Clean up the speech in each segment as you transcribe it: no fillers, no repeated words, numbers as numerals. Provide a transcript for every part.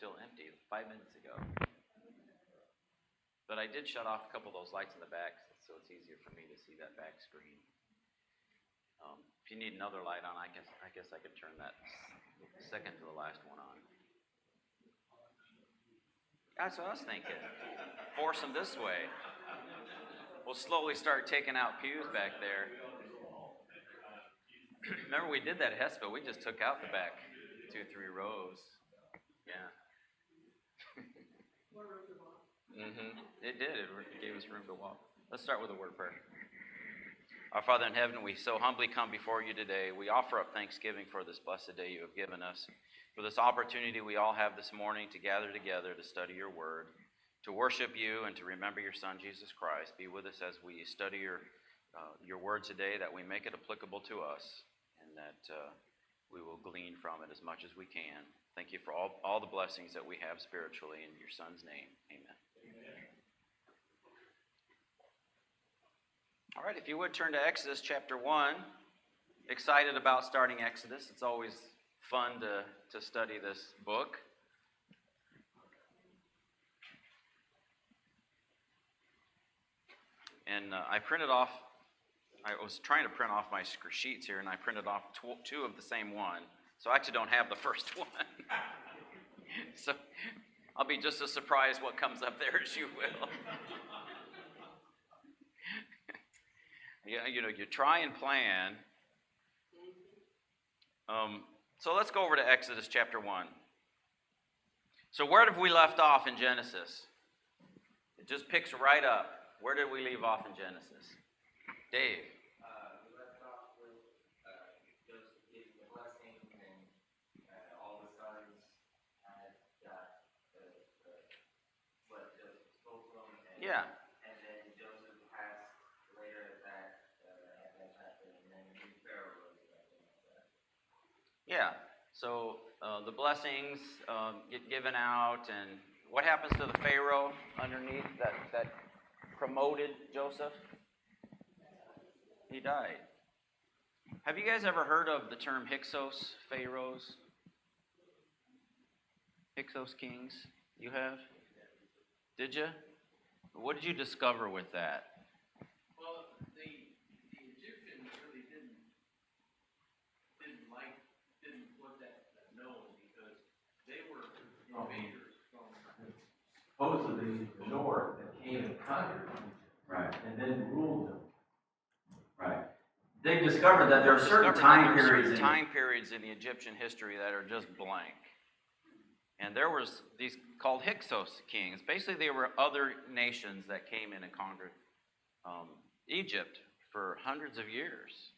still empty 5 minutes ago. But I did shut off a couple of those lights in the back, so it's easier for me to see that back screen. If you need another light on, I guess I could turn that second to the last one on. That's what I was thinking. Force them this way. We'll slowly start taking out pews back there. Remember we did that at Hespa. We just took out the back 2 or 3 rows. Yeah. It did. It gave us room to walk. Let's start with a word of prayer. Our Father in heaven, we so humbly come before you today. We offer up thanksgiving for this blessed day you have given us, for this opportunity we all have this morning to gather together to study your word, to worship you, and to remember your Son, Jesus Christ. Be with us as we study your word today, that we make it applicable to us, and that we will glean from it as much as we can. Thank you for all the blessings that we have spiritually in your Son's name. Amen. All right, if you would turn to Exodus chapter 1. Excited about starting Exodus. It's always fun to study this book. And I was trying to print off my sheets here, and I printed off 2 of the same one. So I actually don't have the first one. So I'll be just as surprised what comes up there as you will. Yeah, you try and plan. So let's go over to Exodus chapter 1. So where did we left off in Genesis? It just picks right up. Where did we leave off in Genesis? Dave. We left off with Joseph giving the blessing, and all the sons had got what Joseph spoke from. Yeah. And then Joseph passed later at that chapter, and then Pharaoh rose up after that. Yeah. So the blessings get given out, and what happens to the Pharaoh underneath that promoted Joseph? He died. Have you guys ever heard of the term Hyksos pharaohs? Hyksos kings? You have? Did you? What did you discover with that? Well, the Egyptians really didn't put that known, because they were invaders from Supposedly the north that came and conquered them, Right. and then ruled them. Right. They discovered that there are certain time periods in the Egyptian history that are just blank. And there was these called Hyksos kings. Basically, they were other nations that came in and conquered Egypt for hundreds of years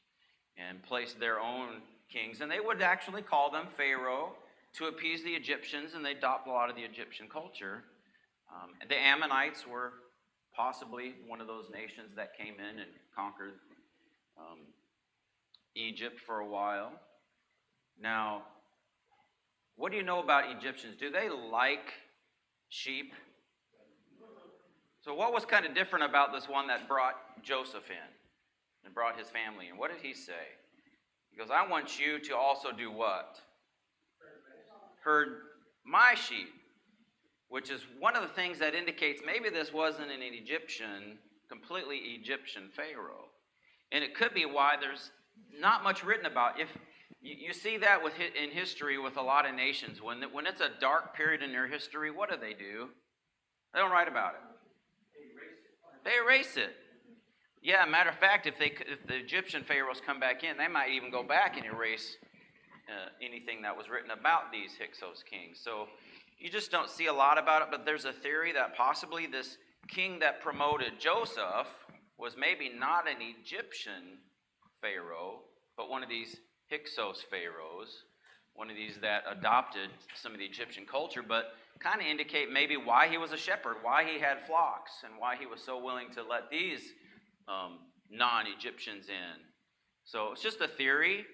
and placed their own kings. And they would actually call them Pharaoh to appease the Egyptians, and they adopt a lot of the Egyptian culture. The Ammonites were possibly one of those nations that came in and conquered Egypt for a while. Now, what do you know about Egyptians? Do they like sheep? So what was kind of different about this one that brought Joseph in and brought his family in? What did he say? He goes, I want you to also do what? Herd my sheep, which is one of the things that indicates maybe this wasn't an completely Egyptian Pharaoh. And it could be why there's not much written about. If you see that in history with a lot of nations, when it's a dark period in their history, what do? They don't write about it. They erase it. Yeah, matter of fact, if the Egyptian pharaohs come back in, they might even go back and erase anything that was written about these Hyksos kings. So you just don't see a lot about it, but there's a theory that possibly this king that promoted Joseph was maybe not an Egyptian pharaoh, but one of these Hyksos pharaohs, one of these that adopted some of the Egyptian culture, but kind of indicate maybe why he was a shepherd, why he had flocks, and why he was so willing to let these non-Egyptians in. So it's just a theory,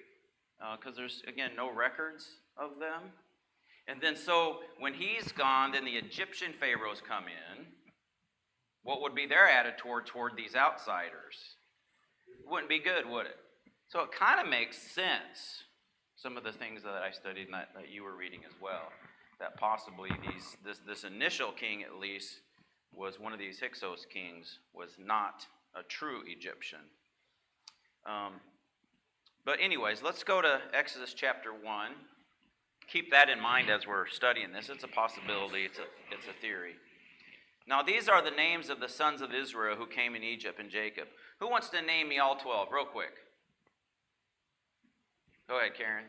because there's, again, no records of them. And then so when he's gone, then the Egyptian pharaohs come in. What would be their attitude toward these outsiders? It wouldn't be good, would it? So it kind of makes sense, some of the things that I studied and that you were reading as well, that possibly this initial king, at least, was one of these Hyksos kings, was not a true Egyptian. But anyways, let's go to Exodus chapter 1. Keep that in mind as we're studying this. It's a possibility. It's a theory. Now, these are the names of the sons of Israel who came in Egypt and Jacob. Who wants to name me all 12 real quick? Go ahead, Karen.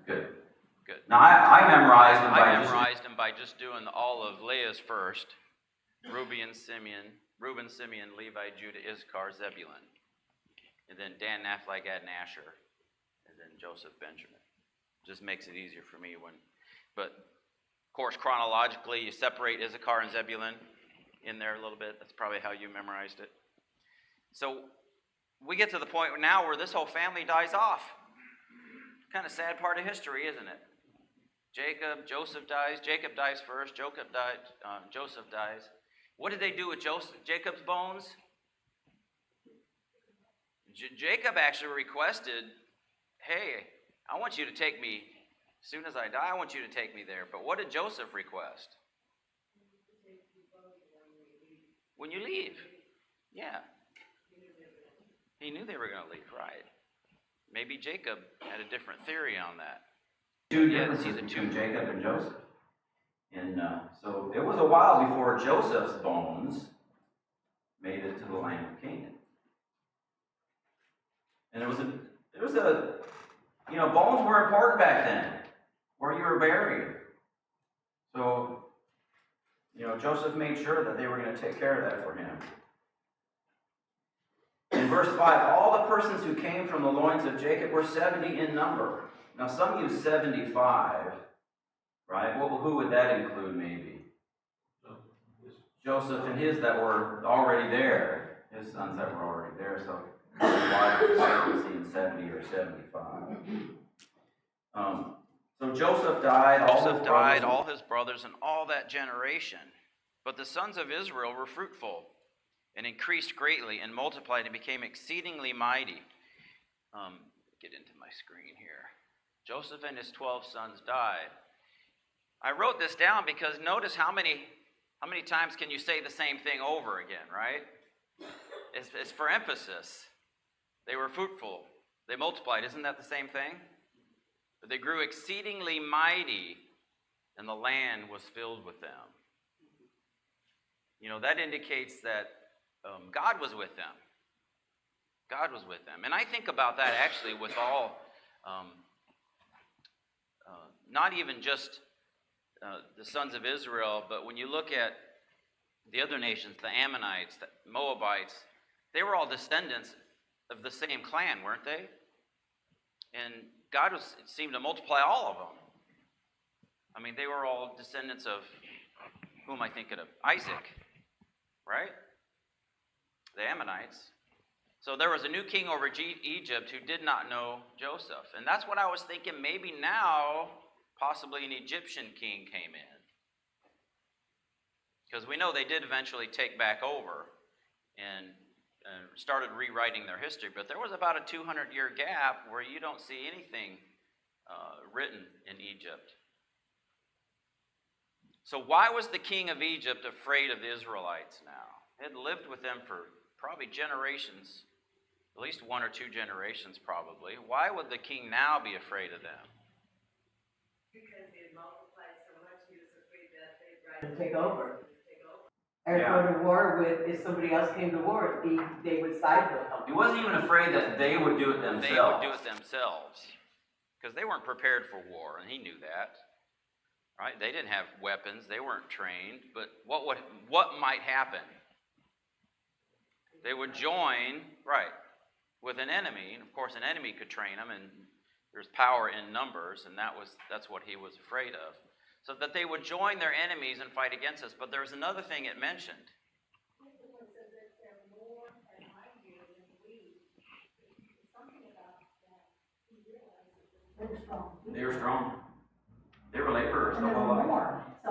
Good. Good. Now, I memorized them by I just... memorized them by just doing all of Leah's first. Reuben, Simeon, Levi, Judah, Issachar, Zebulun. And then Dan, Naphtali, Gad, and Asher. And then Joseph, Benjamin. Just makes it easier for me but of course, chronologically, you separate Issachar and Zebulun in there a little bit. That's probably how you memorized it. So we get to the point now where this whole family dies off. Kind of sad part of history, isn't it? Joseph dies. Jacob dies first. Joseph dies. What did they do with Jacob's bones? Jacob actually requested, hey, I want you to take me, as soon as I die, I want you to take me there. But what did Joseph request? When you leave. Yeah. He knew they were going to leave, right. Maybe Jacob had a different theory on that. Two differences between Jacob and Joseph. And so it was a while before Joseph's bones made it to the land of Canaan. And bones were important back then, where you were buried. So, Joseph made sure that they were going to take care of that for him. In verse 5, all the persons who came from the loins of Jacob were 70 in number. Now, some use 75, right? Well, who would that include, maybe? Joseph and his that were already there. His sons that were already there, so why was he in 70 or 75? So Joseph died, all his brothers, and all that generation. But the sons of Israel were fruitful and increased greatly and multiplied and became exceedingly mighty. Get into my screen here. Joseph and his 12 sons died. I wrote this down because notice how many times can you say the same thing over again, right? It's for emphasis. They were fruitful. They multiplied. Isn't that the same thing? But they grew exceedingly mighty, and the land was filled with them. That indicates that God was with them. God was with them. And I think about that actually with all, not even just the sons of Israel, but when you look at the other nations, the Ammonites, the Moabites, they were all descendants of the same clan, weren't they? And God seemed to multiply all of them. I mean, they were all descendants of, who am I thinking of? Isaac, right? The Ammonites. So there was a new king over Egypt who did not know Joseph. And that's what I was thinking, maybe now, possibly an Egyptian king came in. Because we know they did eventually take back over and started rewriting their history. But there was about a 200-year gap where you don't see anything written in Egypt. So why was the king of Egypt afraid of the Israelites now? He had lived with them for probably generations, at least one or two generations probably. Why would the king now be afraid of them? Because they had multiplied so much, he was afraid that they'd rise and take over. Or Yeah. go to war with, if somebody else came to war, they would side with them. He wasn't even afraid that they would do it themselves. They would do it themselves. Because they weren't prepared for war, and he knew that. Right? They didn't have weapons. They weren't trained. But what might happen? They would join, right, with an enemy. And of course, an enemy could train them, and there's power in numbers, and that's what he was afraid of. So that they would join their enemies and fight against us. But there's another thing it mentioned. They were strong. They were strong. They were laborers And the there whole were life. more. So,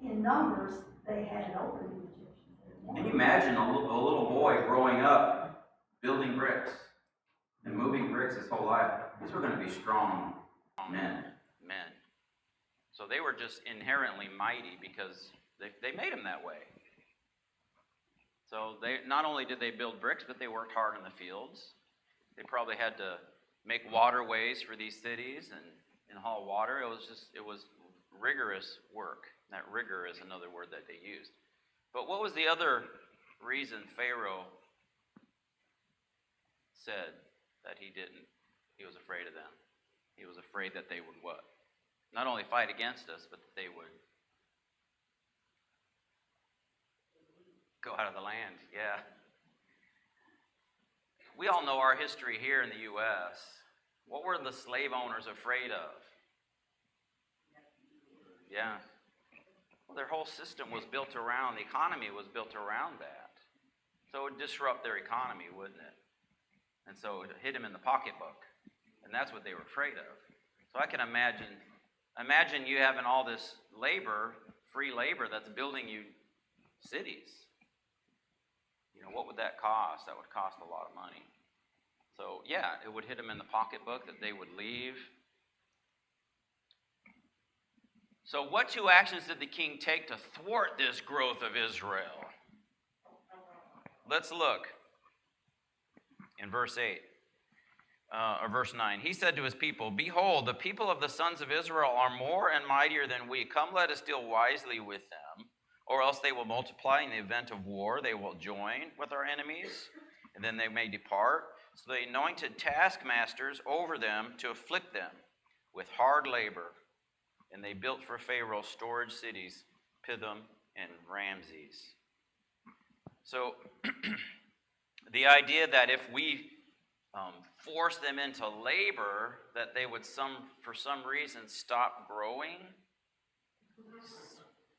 in numbers, they had it over the Egyptians. Can you imagine a little boy growing up building bricks and moving bricks his whole life? These were going to be strong men. Men. So they were just inherently mighty because they made them that way. So they not only did they build bricks, but they worked hard in the fields. They probably had to make waterways for these cities and haul water. It was rigorous work. That rigor is another word that they used. But what was the other reason Pharaoh said that he was afraid of them? He was afraid that they would what? Not only fight against us, but that they would go out of the land. Yeah. We all know our history here in the U.S. What were the slave owners afraid of? Yeah. Well, their whole system was built around, the economy was built around that. So it would disrupt their economy, wouldn't it? And so it hit them in the pocketbook. And that's what they were afraid of. So I can imagine you having all this labor, free labor, that's building you cities. You know, what would that cost? That would cost a lot of money. So yeah, it would hit them in the pocketbook that they would leave. So what two actions did the king take to thwart this growth of Israel? Let's look in verse 8. Or verse 9. He said to his people, "Behold, the people of the sons of Israel are more and mightier than we. Come, let us deal wisely with them, or else they will multiply. In the event of war, they will join with our enemies, and then they may depart. So they anointed taskmasters over them to afflict them with hard labor. And they built for Pharaoh storage cities, Pithom and Ramses." So the idea that if we force them into labor, that they would for some reason stop growing,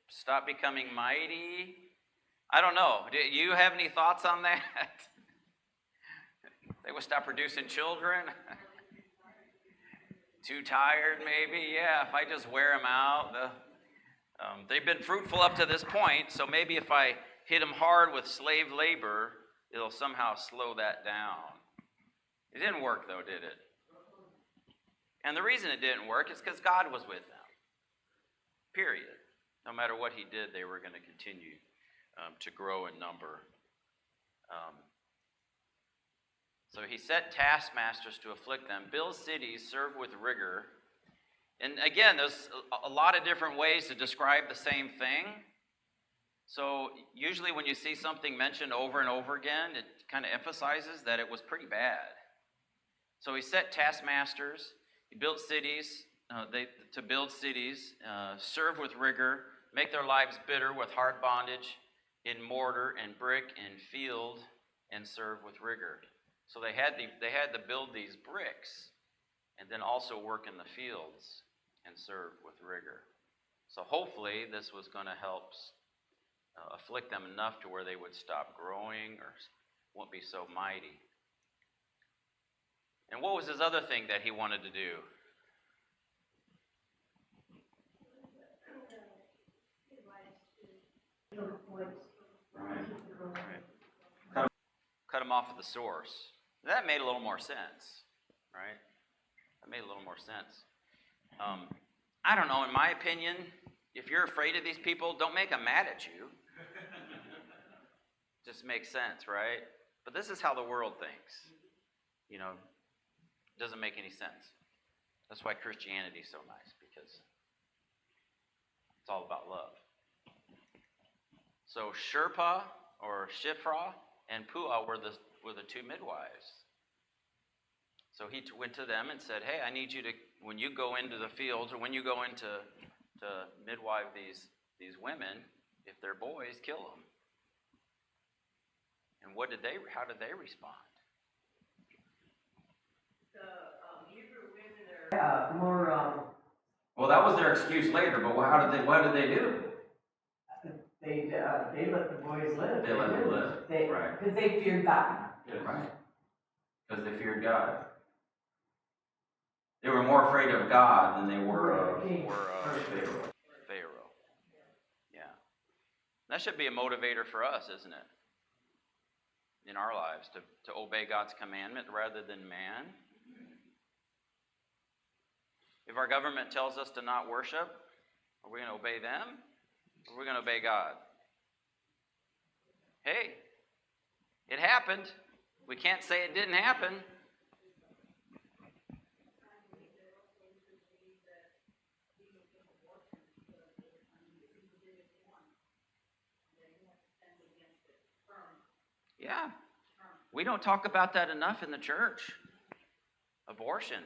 stop becoming mighty. I don't know. Do you have any thoughts on that? They would stop producing children? Too tired, maybe? Yeah, if I just wear them out. They've been fruitful up to this point, so maybe if I hit them hard with slave labor, it'll somehow slow that down. It didn't work, though, did it? And the reason it didn't work is because God was with them. Period. No matter what he did, they were going to continue to grow in number. So he set taskmasters to afflict them, build cities, serve with rigor. And again, there's a lot of different ways to describe the same thing. So usually when you see something mentioned over and over again, it kind of emphasizes that it was pretty bad. So he set taskmasters, he built cities, to build cities, serve with rigor, make their lives bitter with hard bondage, in mortar and brick and field, and serve with rigor. So they had to build these bricks and then also work in the fields and serve with rigor. So hopefully this was going to help afflict them enough to where they would stop growing or won't be so mighty. And what was his other thing that he wanted to do? Right. Cut them off at the source. That made a little more sense, right? That made a little more sense. I don't know, in my opinion, if you're afraid of these people, don't make them mad at you. Just makes sense, right? But this is how the world thinks. You know, it doesn't make any sense. That's why Christianity is so nice, because it's all about love. So Shirpa or Shifra and Puah were the two midwives. So he went to them and said, "Hey, I need you to, when you go into the fields or when you go into to midwife these women, if they're boys, kill them." And how did they respond? The Hebrew women are more. Well, that was their excuse later, but what did they do? They let the boys live. They let them live. Right. Because they feared God. Right. Because they feared God. They were more afraid of God than they were of Pharaoh. Pharaoh. Yeah. That should be a motivator for us, isn't it? In our lives, to obey God's commandment rather than man. If our government tells us to not worship, are we going to obey them? Or are we going to obey God? Hey, it happened. We can't say it didn't happen. Yeah. We don't talk about that enough in the church. Abortion.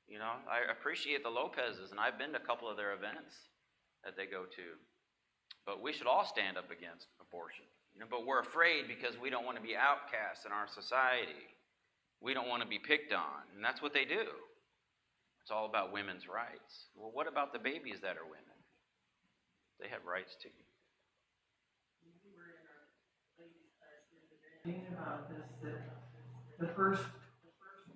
You know, I appreciate the Lopez's, and I've been to a couple of their events that they go to. But we should all stand up against abortion. You know, but we're afraid because we don't want to be outcasts in our society. We don't want to be picked on, and that's what they do. It's all about women's rights. Well, what about the babies that are women? They have rights too. About this, that the first,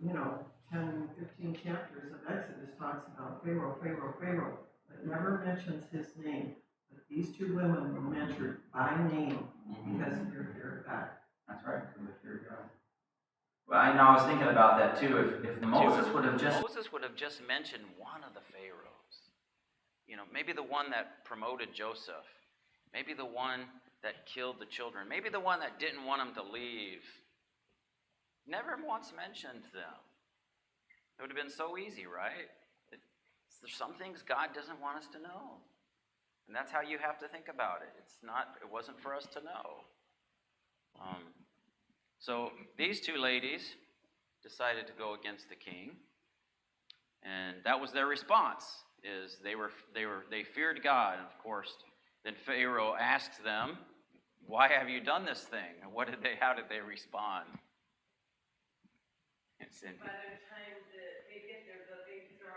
10, 15 chapters of Exodus talks about Pharaoh, but never mentions his name. But these two women were mentioned by name because of their fear of God. That's right, from the fear of God. Well, I was thinking about that too. If Moses would have just mentioned one of the pharaohs, you know, maybe the one that promoted Joseph, maybe the one that killed the children, maybe the one that didn't want them to leave, never once mentioned them. It would have been so easy, right? There's some things God doesn't want us to know. And that's how you have to think about it. It wasn't for us to know. So these two ladies decided to go against the king. And that was their response, is they feared God. And of course, then Pharaoh asked them, "Why have you done this thing?" And how did they respond? By the time that they get there, the babies are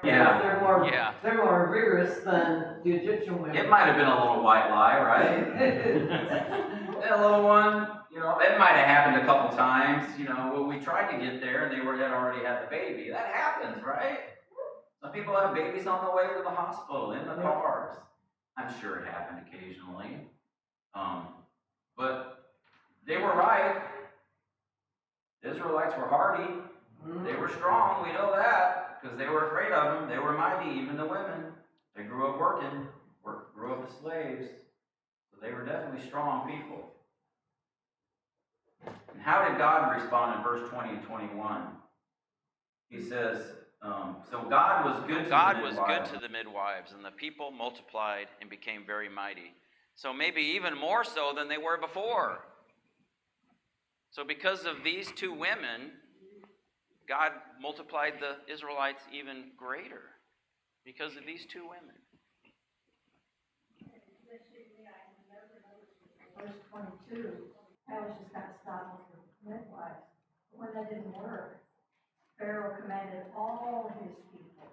already. Yeah. They're more rigorous than the Egyptian women. It might have been a little white lie, right? That little one, it might have happened a couple times. When we tried to get there and they had already had the baby. That happens, right? Some people have babies on the way to the hospital, in the cars. I'm sure it happened occasionally. But they were right. The Israelites were hardy. They were strong, we know that, because they were afraid of them. They were mighty, even the women. They grew up working, grew up as slaves. So they were definitely strong people. And how did God respond in verse 20 and 21? He says, so God was good to the midwives, and the people multiplied and became very mighty. So maybe even more so than they were before. So because of these two women, God multiplied the Israelites even greater because of these two women. Verse 22, I was just got stopped with the midwives. But when that didn't work, Pharaoh commanded all his people,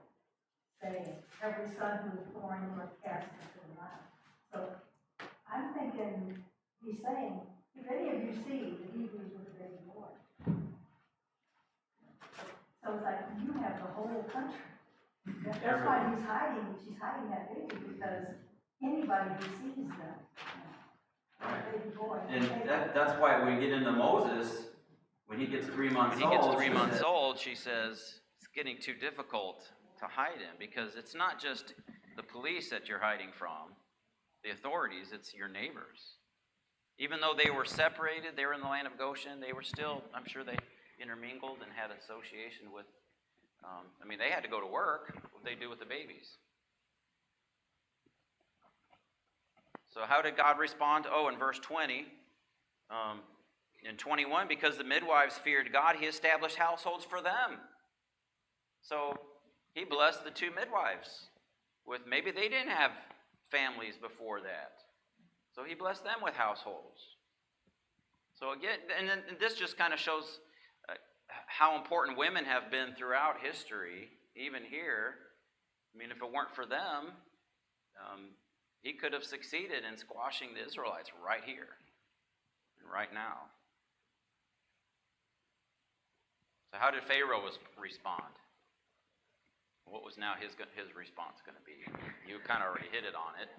saying, every son who is born you must cast into the Nile. So I'm thinking, he's saying, if any of you see the Hebrews with a baby boy. So it's like, you have the whole country. That's why she's hiding that baby, because anybody who sees them, baby boy. And that's why when we get into Moses, when he gets 3 months old, She says, it's getting too difficult to hide him, because it's not just the police that you're hiding from, the authorities, it's your neighbors. Even though they were separated, they were in the land of Goshen, they were still, I'm sure they intermingled and had association with, they had to go to work. What did they do with the babies? So how did God respond? In verse 20, in 21, because the midwives feared God, he established households for them. So he blessed the two midwives with, maybe they didn't have families before that. So he blessed them with households. So again, and this just kind of shows how important women have been throughout history, even here. If it weren't for them, he could have succeeded in squashing the Israelites right here and right now. So how did Pharaoh respond? What was now his response going to be? You kind of already hit it on it.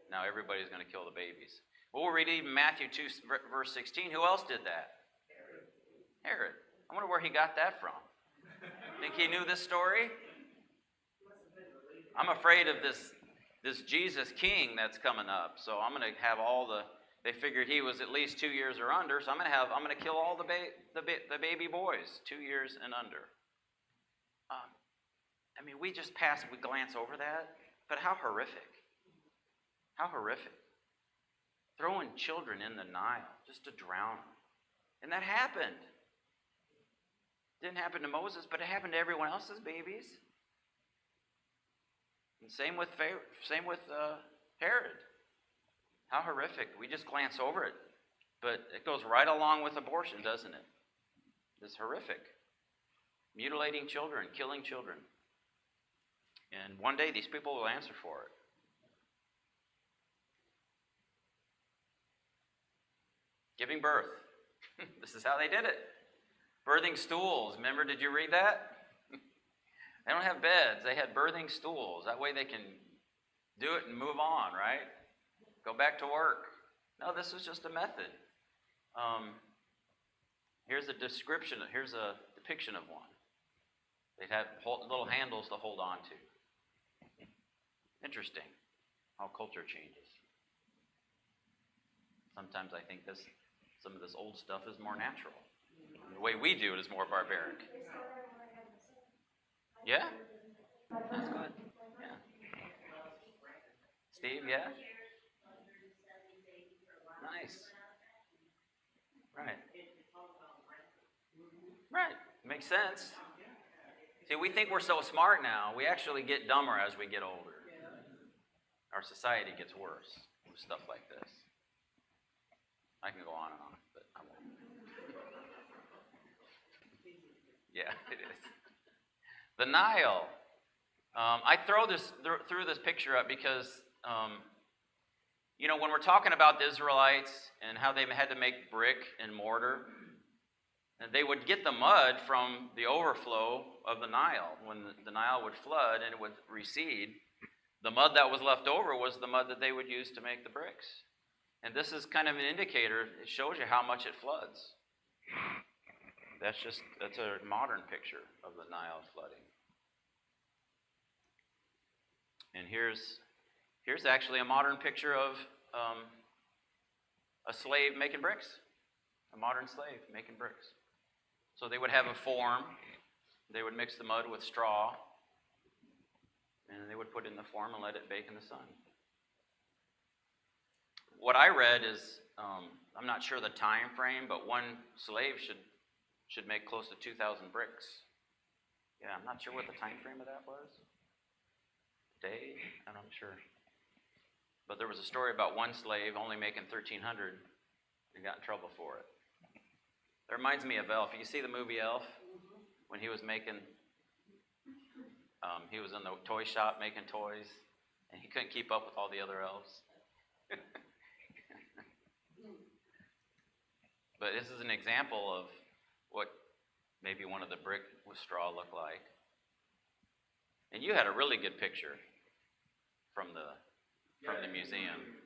Now everybody's going to kill the babies. Well, we'll read even Matthew 2, verse 16. Who else did that? Herod. I wonder where he got that from. Think he knew this story? I'm afraid of this Jesus king that's coming up. So I'm going to have they figured he was at least 2 years or under, so I'm going to kill all the baby boys, 2 years and under. I mean, we glance over that, but how horrific. How horrific. Throwing children in the Nile just to drown them. And that happened. Didn't happen to Moses, but it happened to everyone else's babies. And same with Herod. How horrific. We just glance over it. But it goes right along with abortion, doesn't it? It's horrific. Mutilating children, killing children. And one day these people will answer for it. Giving birth. This is how they did it. Birthing stools. Remember, did you read that? They don't have beds. They had birthing stools. That way they can do it and move on, right? Go back to work. No, this was just a method. Here's a description. Here's a depiction of one. They'd have little handles to hold on to. Interesting how culture changes. Sometimes I think some of this old stuff is more natural. The way we do it is more barbaric. Yeah? That's good. Yeah. Steve, yeah? Nice. Right. Right. Makes sense. See, we think we're so smart now. We actually get dumber as we get older. Our society gets worse with stuff like this. I can go on and on, but I won't. Yeah, it is. The Nile. I threw this picture up because, when we're talking about the Israelites and how they had to make brick and mortar, and they would get the mud from the overflow of the Nile. When the Nile would flood and it would recede, the mud that was left over was the mud that they would use to make the bricks. And this is kind of an indicator. It shows you how much it floods. That's a modern picture of the Nile flooding. And here's actually a modern picture of a slave making bricks. A modern slave making bricks. So they would have a form. They would mix the mud with straw. And they would put it in the form and let it bake in the sun. What I read is, I'm not sure the time frame, but one slave should make close to 2,000 bricks. Yeah, I'm not sure what the time frame of that was. Day? I'm not sure. But there was a story about one slave only making 1,300 and got in trouble for it. That reminds me of Elf. You see the movie Elf? When he was he was in the toy shop making toys, and he couldn't keep up with all the other elves. But this is an example of what maybe one of the brick with straw looked like. And you had a really good picture from the museum.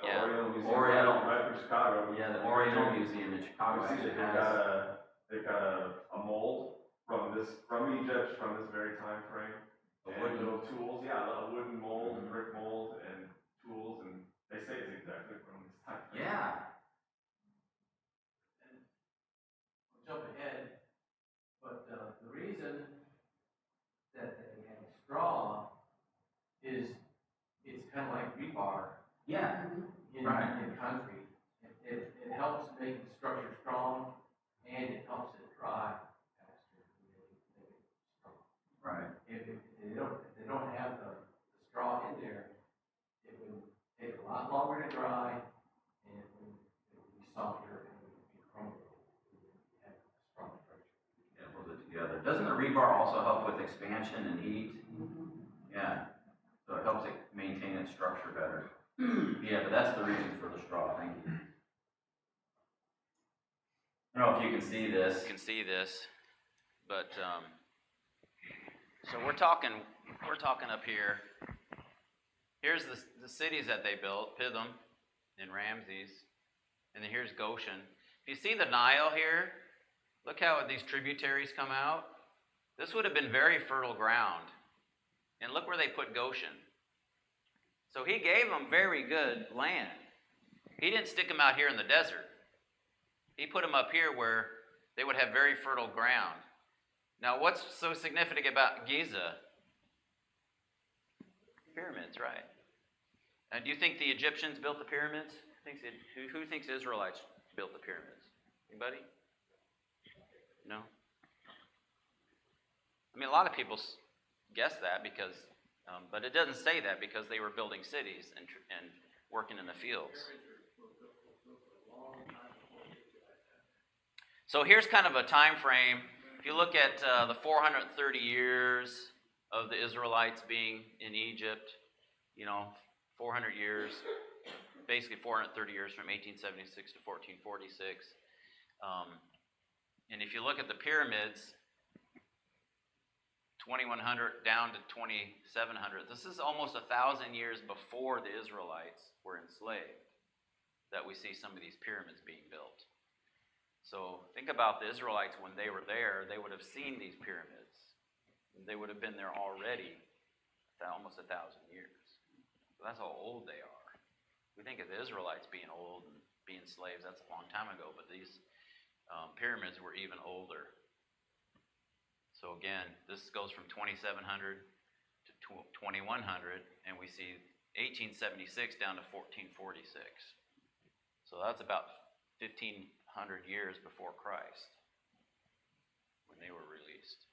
Yeah, Oriental, right from Chicago. Yeah, the Oriental Museum in Chicago actually has. They've got a mold from Egypt from this very time frame. And little tools, a wooden mold, brick mold, and tools, and they say it's exactly from this time frame. Yeah. I'll jump ahead, but the reason that they have straw is it's kind of like rebar Yeah. in concrete. It helps make the structure strong, and it helps it dry faster. Right. If they don't have the straw in there, it would take a lot longer to dry, and it would be softer and it would be crumbled. Have a strong structure. Yeah, hold it together. Doesn't the rebar also help with expansion and heat? Yeah. So it helps it maintain its structure better. Yeah, but that's the reason for the straw. Thank you. I don't know if you can see this. You can see this, but so we're talking up here. Here's the cities that they built, Pithom and Ramses. And then here's Goshen. If you see the Nile here, look how these tributaries come out. This would have been very fertile ground. And look where they put Goshen. So he gave them very good land. He didn't stick them out here in the desert. He put them up here where they would have very fertile ground. Now, what's so significant about Giza? Pyramids, right? Do you think the Egyptians built the pyramids? Who thinks the Israelites built the pyramids? Anybody? No? I mean, a lot of people guess that because, but it doesn't say that because they were building cities and working in the fields. So here's kind of a time frame. If you look at the 430 years of the Israelites being in Egypt, 400 years, basically 430 years from 1876 to 1446. And if you look at the pyramids, 2100 down to 2700, this is almost 1,000 years before the Israelites were enslaved that we see some of these pyramids being built. So think about the Israelites when they were there, they would have seen these pyramids. They would have been there already almost 1,000 years. So that's how old they are. We think of the Israelites being old and being slaves, that's a long time ago, but these pyramids were even older. So again, this goes from 2700 to 2100, and we see 1876 down to 1446. So that's about 1,500 years before Christ when they were released.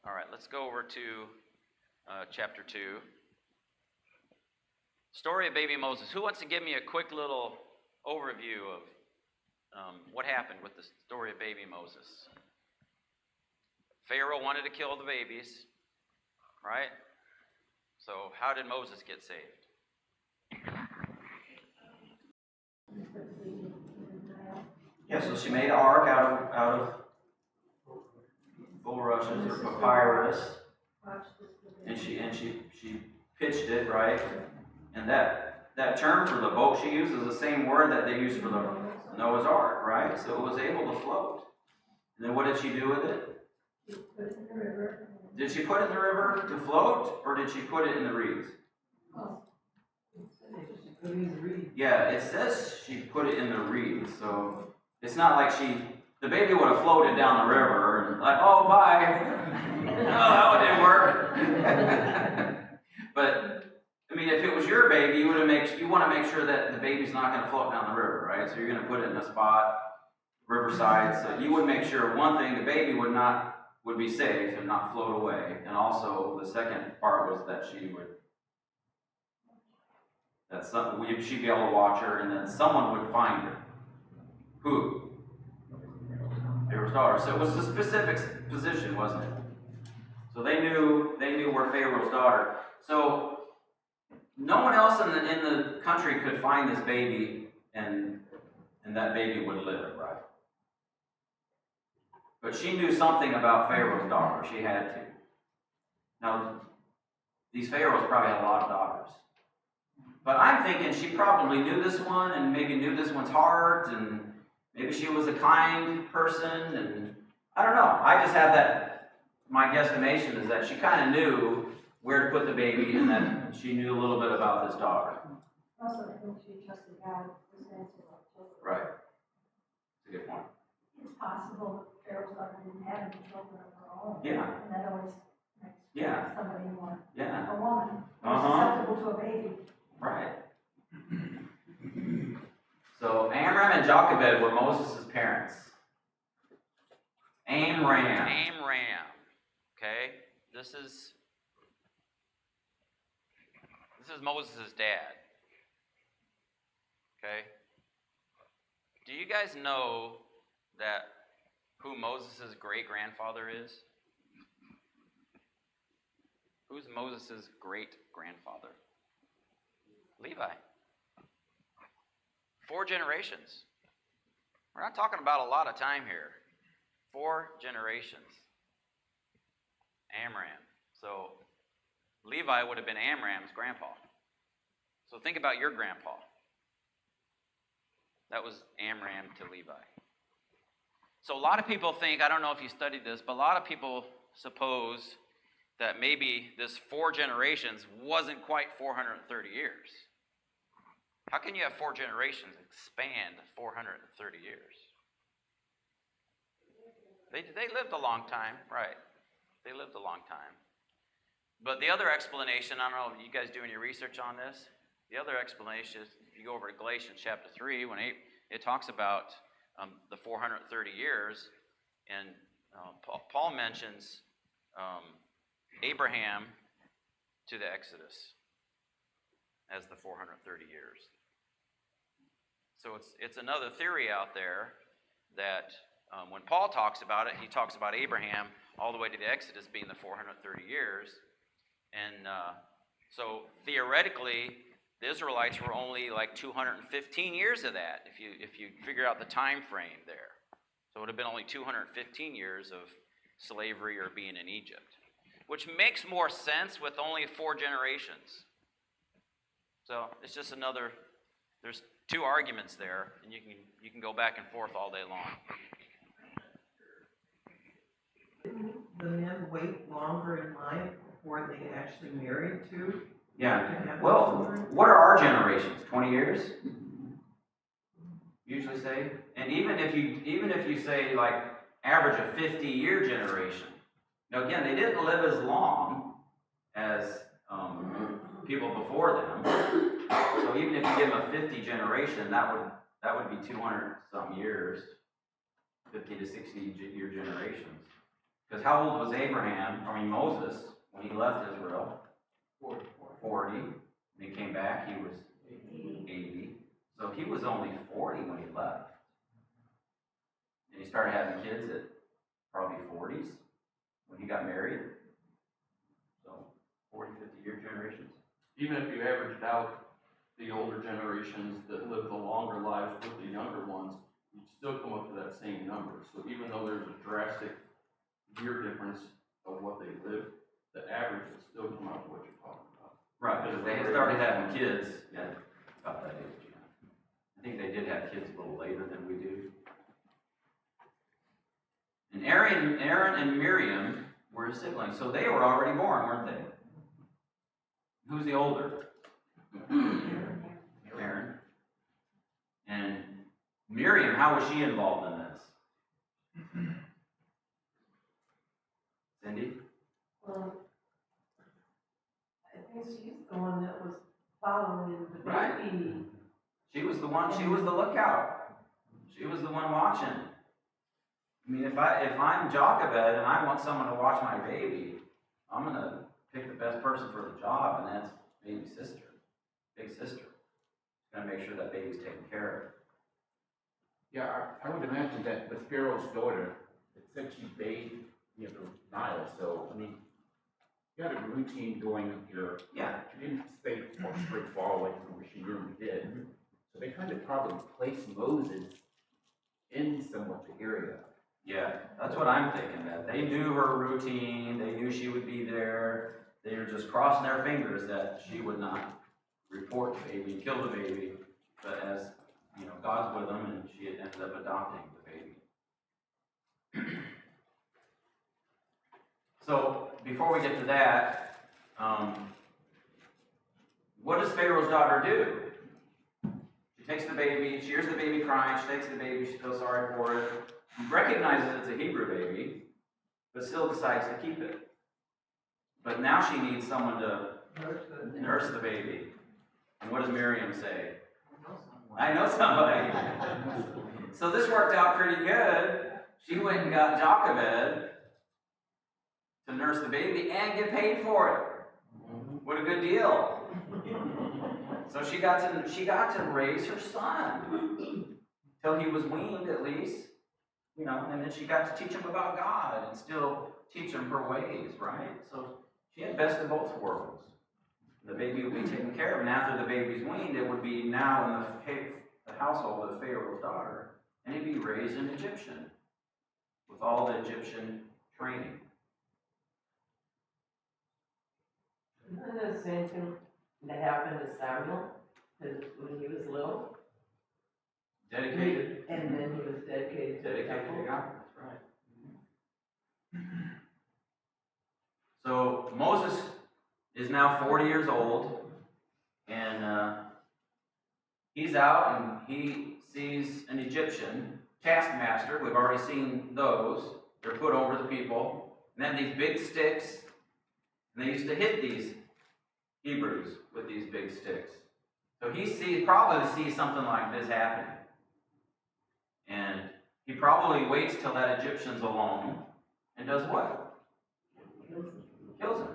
All right, let's go over to chapter 2. Story of baby Moses. Who wants to give me a quick little overview of what happened with the story of baby Moses? Pharaoh wanted to kill the babies, right? So how did Moses get saved? Yeah, so she made an ark out of bulrushes or papyrus, and she pitched it, right? And that term for the boat she used is the same word that they used for the Noah's Ark, right? So it was able to float. And then what did she do with it? Did she put it in the river to float, or did she put it in the reeds? Yeah, it says she put it in the reeds, so it's not like the baby would have floated down the river and like, oh, bye. No, that one didn't work. But I mean, if it was your baby, you want to make sure that the baby's not going to float down the river, right? So you're going to put it in a spot, riverside, so you would make sure one thing, the baby would be safe and not float away, and also the second part was that she'd be able to watch her, and then someone would find her. Who? Pharaoh's daughter. So it was a specific position, wasn't it? So they knew where Pharaoh's daughter. So no one else in the country could find this baby, and that baby would live, right? But she knew something about Pharaoh's daughter. She had to. Now, these pharaohs probably had a lot of daughters. But I'm thinking she probably knew this one, and maybe knew this one's heart, and maybe she was a kind person, and I don't know. I just have that, my guesstimation is that she kind of knew where to put the baby, and that she knew a little bit about this daughter. Also, I think she trusted God to send to her children. Right. That's a good point. It's possible that Pharaoh's daughter didn't have any children of her own. Yeah. And that always makes Yeah. somebody more, Yeah. a woman, more Uh-huh. susceptible to a baby. Right. So Amram and Jochebed were Moses' parents. Amram. Okay? This is Moses' dad. Okay? Do you guys know who Moses' great-grandfather is? Who's Moses' great-grandfather? Levi. 4 generations. We're not talking about a lot of time here. 4 generations. Amram. So Levi would have been Amram's grandpa. So think about your grandpa. That was Amram to Levi. So a lot of people think, I don't know if you studied this, but a lot of people suppose that maybe this 4 generations wasn't quite 430 years. How can you have 4 generations expand 430 years? They lived a long time, right? They lived a long time. But the other explanation, I don't know if you guys doing your research on this, the other explanation is if you go over to Galatians chapter 3, when it talks about the 430 years, and Paul mentions Abraham to the Exodus as the 430 years. So it's another theory out there that when Paul talks about it, he talks about Abraham all the way to the Exodus being the 430 years. And so theoretically, the Israelites were only like 215 years of that, if you figure out the time frame there. So it would have been only 215 years of slavery or being in Egypt, which makes more sense with only 4 generations. So it's just another, there's 2 arguments there, and you can go back and forth all day long. Didn't the men wait longer in life before they actually married too? Yeah. Well, what are our generations? 20 years? Usually say. And even if you say like average a 50-year generation. Now again, they didn't live as long as people before them. So even if you give them a 50 generation, that would be 200 some years, 50 to 60 year generations. Because how old was Moses, when he left Israel? 40. When he came back, he was 80. So he was only 40 when he left. And he started having kids at probably 40s when he got married. So 40, 50-year generations. Even if you averaged out the older generations that lived the longer lives with the younger ones, you'd still come up to that same number. So even though there's a drastic year difference of what they live, the average would still come out to what you're talking about. Right, because they had started having kids at about that age. Yeah. I think they did have kids a little later than we do. And Aaron and Miriam were siblings, so they were already born, weren't they? Who's the older? Aaron. And Miriam, how was she involved in this? Cindy? Well, I think she's the one that was following the baby. Right. She was the lookout. She was the one watching. I mean, if I'm Jochebed and I want someone to watch my baby, I'm gonna pick the best person for the job, and that's baby sister, big sister. Gonna make sure that baby's taken care of. Yeah, I would imagine that with Pharaoh's daughter, it said she bathed near the Nile, so, I mean, you had a routine going here. Yeah. She didn't stay or straight far away from where she normally did. So they kind of probably placed Moses in somewhat the area. Yeah, that's what I'm thinking, that they knew her routine, they knew she would be there, they were just crossing their fingers that she would not report the baby and kill the baby, but as, God's with them, and she had ended up adopting the baby. So, before we get to that, what does Pharaoh's daughter do? She takes the baby, she hears the baby crying, she takes the baby, she feels sorry for it, recognizes it's a Hebrew baby, but still decides to keep it. But now she needs someone to nurse the baby. And what does Miriam say? I know somebody. So this worked out pretty good. She went and got Jochebed to nurse the baby and get paid for it. What a good deal. So she got to raise her son till he was weaned, at least. And then she got to teach him about God and still teach him her ways, right? So she had best of both worlds. The baby would be taken care of, and after the baby's weaned, it would be now in the household of Pharaoh's daughter, and he'd be raised an Egyptian with all the Egyptian training. Isn't it the same thing that happened to Samuel, when he was little? Dedicated. And then he was dedicated to the Dedicated temple? to God, that's right. So Moses is now 40 years old, and he's out and he sees an Egyptian taskmaster. We've already seen those. They're put over the people. And then these big sticks, and they used to hit these Hebrews with these big sticks. So he probably sees something like this happening. And he probably waits till that Egyptian's alone and does what? Kills him.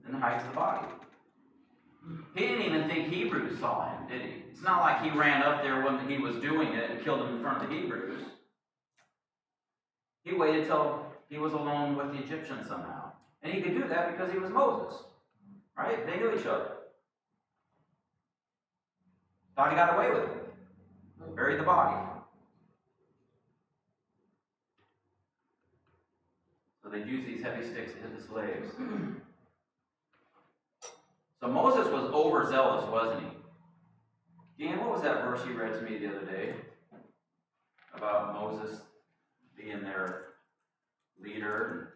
And hides the body. He didn't even think Hebrews saw him, did he? It's not like he ran up there when he was doing it and killed him in front of the Hebrews. He waited till he was alone with the Egyptians somehow. And he could do that because he was Moses. Right? They knew each other. Thought he got away with it. Buried the body. So they'd use these heavy sticks to hit the slaves. So Moses was overzealous, wasn't he? Dan, what was that verse you read to me the other day? About Moses being their leader,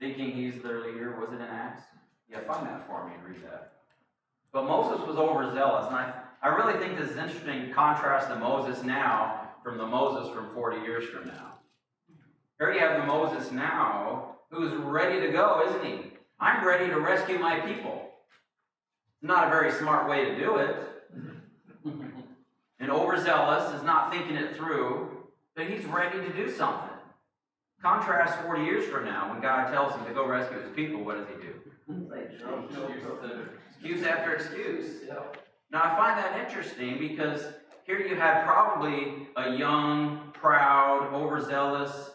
thinking he's their leader. Was it in Acts? Yeah, find that for me and read that. But Moses was overzealous, and I really think this is interesting contrast to Moses now from the Moses from 40 years from now. Here you have the Moses now who's ready to go, isn't he? I'm ready to rescue my people. It's not a very smart way to do it. And overzealous is not thinking it through, but he's ready to do something. Contrast 40 years from now, when God tells him to go rescue his people, what does he do? Excuse after excuse. Now I find that interesting because here you had probably a young, proud, overzealous,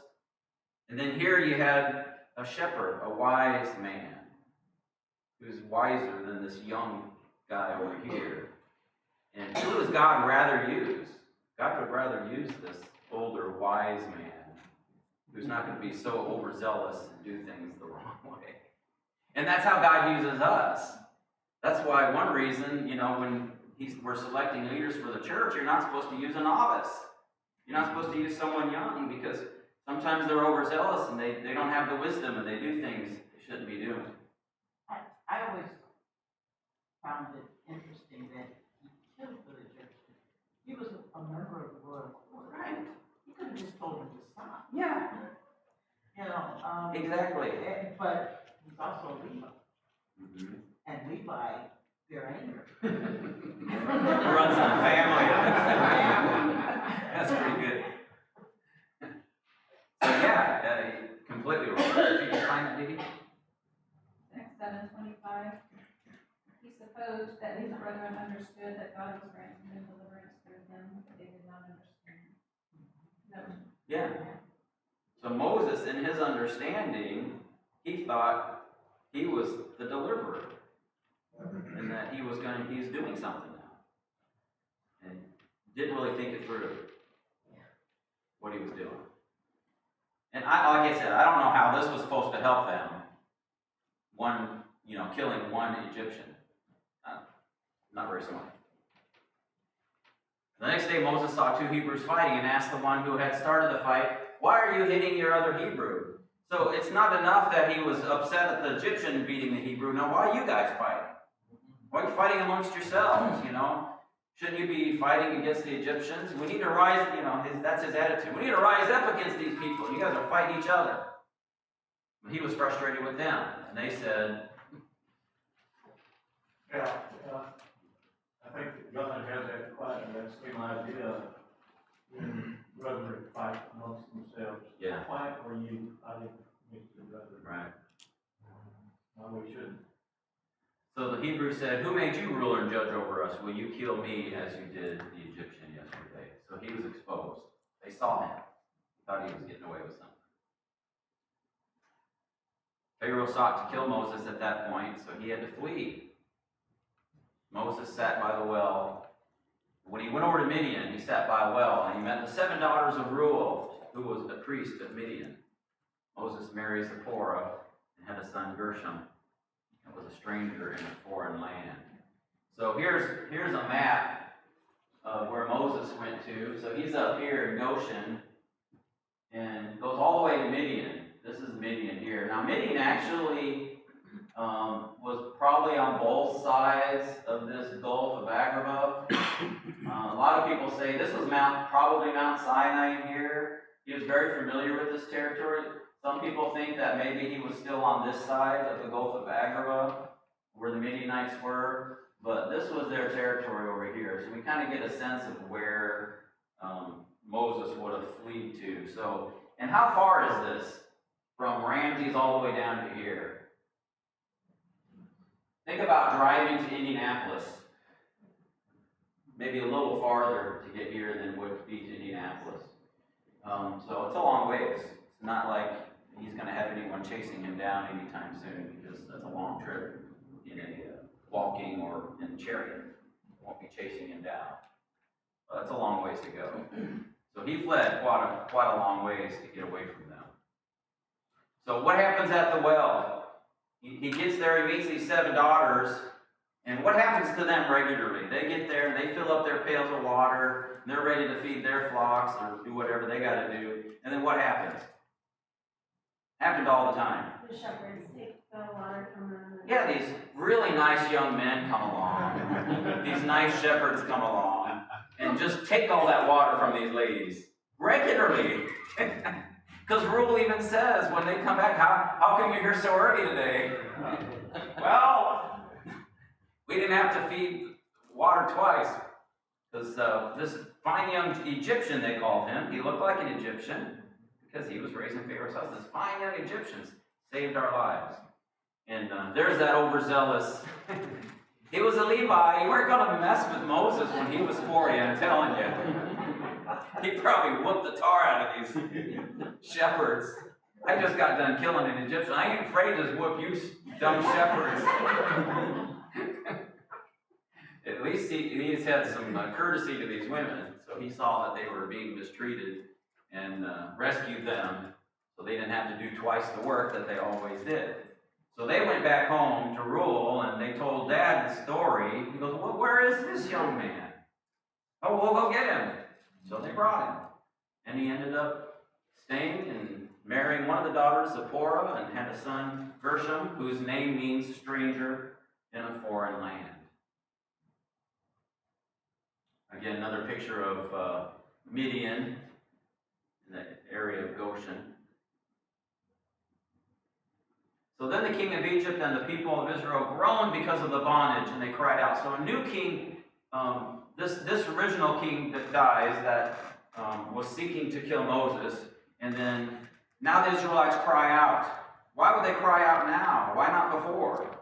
and then here you had a shepherd, a wise man, who's wiser than this young guy over here. And who does God rather use? God would rather use this older, wise man who's not going to be so overzealous and do things the wrong way. And that's how God uses us. That's why one reason, when we're selecting leaders for the church, you're not supposed to use a novice. You're not supposed to use someone young because sometimes they're overzealous and they don't have the wisdom and they do things they shouldn't be doing. I always found it interesting that he killed the Egyptian. He was a member of the royal court. Right. He could have just told him to stop. Yeah. Exactly. But he's also Levi. Mm-hmm. And Levi, they're anger. It runs in the family. That's pretty good. So yeah, completely wrong. Did you find that, Dee? Acts 7:25. He supposed that his brethren understood that God was granting them deliverance through him, but they did not understand. No. Yeah. So Moses, in his understanding, he thought he was the deliverer. And that he's doing something now. And didn't really think it through, what he was doing. And like I said, I don't know how this was supposed to help them. Killing one Egyptian. Not very smart. The next day Moses saw two Hebrews fighting and asked the one who had started the fight, "Why are you hitting your other Hebrew?" So it's not enough that he was upset at the Egyptian beating the Hebrew. Now, why are you guys fighting? Why are you fighting amongst yourselves, Shouldn't you be fighting against the Egyptians? We need to rise, that's his attitude. We need to rise up against these people. You guys are fighting each other. But he was frustrated with them. And they said, Yeah, I think that God has that fight, and that same idea when brethren fight amongst themselves. Yeah. Why are you fighting against your brethren? right. No, we shouldn't. So the Hebrew said, "Who made you ruler and judge over us? Will you kill me as you did the Egyptian yesterday?" So he was exposed. They saw him. Thought he was getting away with something. Pharaoh sought to kill Moses at that point, so he had to flee. Moses sat by the well. When he went over to Midian, he sat by a well, and he met the 7 daughters of Reuel, who was a priest of Midian. Moses married Zipporah and had a son, Gershom. and was a stranger in a foreign land. So here's a map of where Moses went to. So he's up here in Goshen and goes all the way to Midian. This is Midian here. Now Midian actually was probably on both sides of this Gulf of Agrabah. A lot of people say this was probably Mount Sinai here. He was very familiar with this territory. Some people think that maybe he was still on this side of the Gulf of Agrabah, where the Midianites were, but this was their territory over here. So we kind of get a sense of where Moses would have fled to. So, and how far is this from Ramses all the way down to here? Think about driving to Indianapolis. Maybe a little farther to get here than would be to Indianapolis. So it's a long ways. It's not like he's going to have anyone chasing him down anytime soon, because that's a long trip in a walking or in a chariot. Won't be chasing him down. But that's a long ways to go. So he fled quite a long ways to get away from them. So what happens at the well? He gets there, he meets these 7 daughters, and what happens to them regularly? They get there, they fill up their pails of water, and they're ready to feed their flocks or do whatever they got to do. And then what happens? Happened all the time. The shepherds take the water from them. Yeah, these really nice young men come along. These nice shepherds come along and just take all that water from these ladies regularly. Because rule even says when they come back, how come you're here so early today? Well, we didn't have to feed water twice. Because this fine young Egyptian, they called him, he looked like an Egyptian because he was raised in Pharaoh's house. This fine young Egyptian saved our lives. And there's that overzealous. He was a Levi. You weren't going to mess with Moses when he was 40, I'm telling you. He probably whooped the tar out of these shepherds. I just got done killing an Egyptian. I ain't afraid to whoop you dumb shepherds. At least he's had some courtesy to these women. So he saw that they were being mistreated and rescued them. So they didn't have to do twice the work that they always did. So they went back home to Rule, and they told Dad the story. He goes, well, where is this young man? Oh, we'll go get him. So they brought him. And he ended up staying and marrying one of the daughters, Zipporah, and had a son, Gershom, whose name means stranger in a foreign land. Again, another picture of Midian in the area of Goshen. So then the king of Egypt and the people of Israel groaned because of the bondage, and they cried out. So a new king, this original king that dies, that was seeking to kill Moses, and then now the Israelites cry out. Why would they cry out now? Why not before?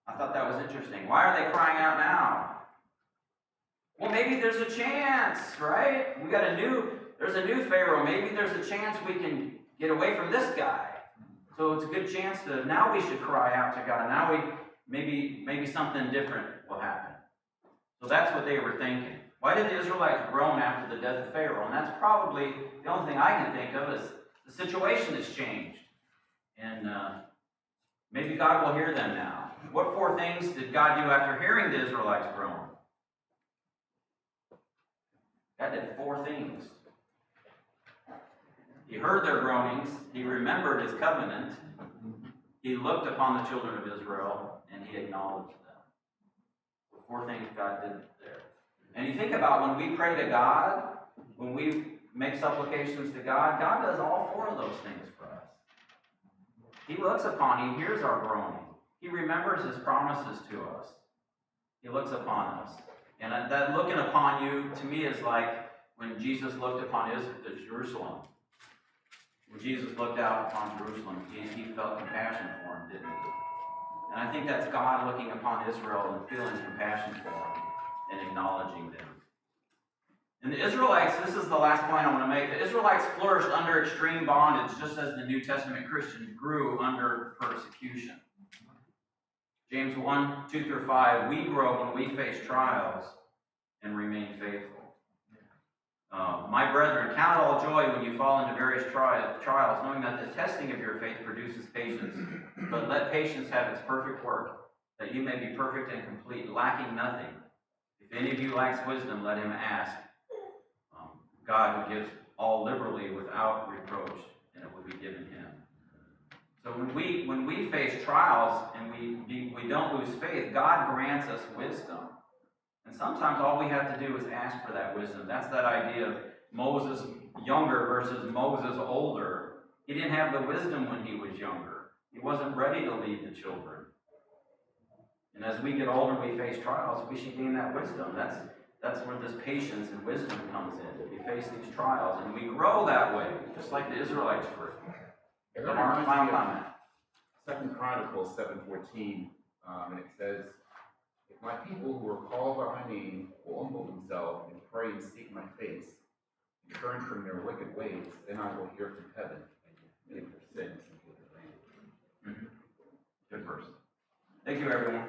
I thought that was interesting. Why are they crying out now? Well, maybe there's a chance, right? There's a new Pharaoh. Maybe there's a chance we can get away from this guy. So it's a good chance now we should cry out to God. Now maybe something different will happen. So that's what they were thinking. Why did the Israelites groan after the death of Pharaoh? And that's probably the only thing I can think of is the situation has changed. And maybe God will hear them now. What 4 things did God do after hearing the Israelites groan? God did 4 things. He heard their groanings. He remembered his covenant. He looked upon the children of Israel, and he acknowledged them. The 4 things God did there. And you think about when we pray to God, when we make supplications to God, God does all 4 of those things for us. He looks upon, he hears our groaning. He remembers his promises to us. He looks upon us. And that looking upon you, to me, is like when Jesus looked upon Jerusalem. When Jesus looked out upon Jerusalem, he felt compassion for him, didn't he? And I think that's God looking upon Israel and feeling compassion for them and acknowledging them. And the Israelites, this is the last point I want to make, the Israelites flourished under extreme bondage just as the New Testament Christians grew under persecution. James 1:2-5, we grow when we face trials and remain faithful. My brethren, count it all joy when you fall into various trials, knowing that the testing of your faith produces patience. But let patience have its perfect work, that you may be perfect and complete, lacking nothing. If any of you lacks wisdom, let him ask. God who gives all liberally without reproach, and it will be given him. So when we face trials and we don't lose faith, God grants us wisdom. And sometimes all we have to do is ask for that wisdom. That's that idea of Moses younger versus Moses older. He didn't have the wisdom when he was younger. He wasn't ready to lead the children. And as we get older, we face trials, we should gain that wisdom. That's where this patience and wisdom comes in. We face these trials, and we grow that way, just like the Israelites grew. Our final comment. 2 Chronicles 7:14, and it says, "If my people who are called by my name will humble themselves and pray and seek my face, and turn from their wicked ways, then I will hear from heaven and forgive their sins and heal their land." Good verse. Thank you, everyone.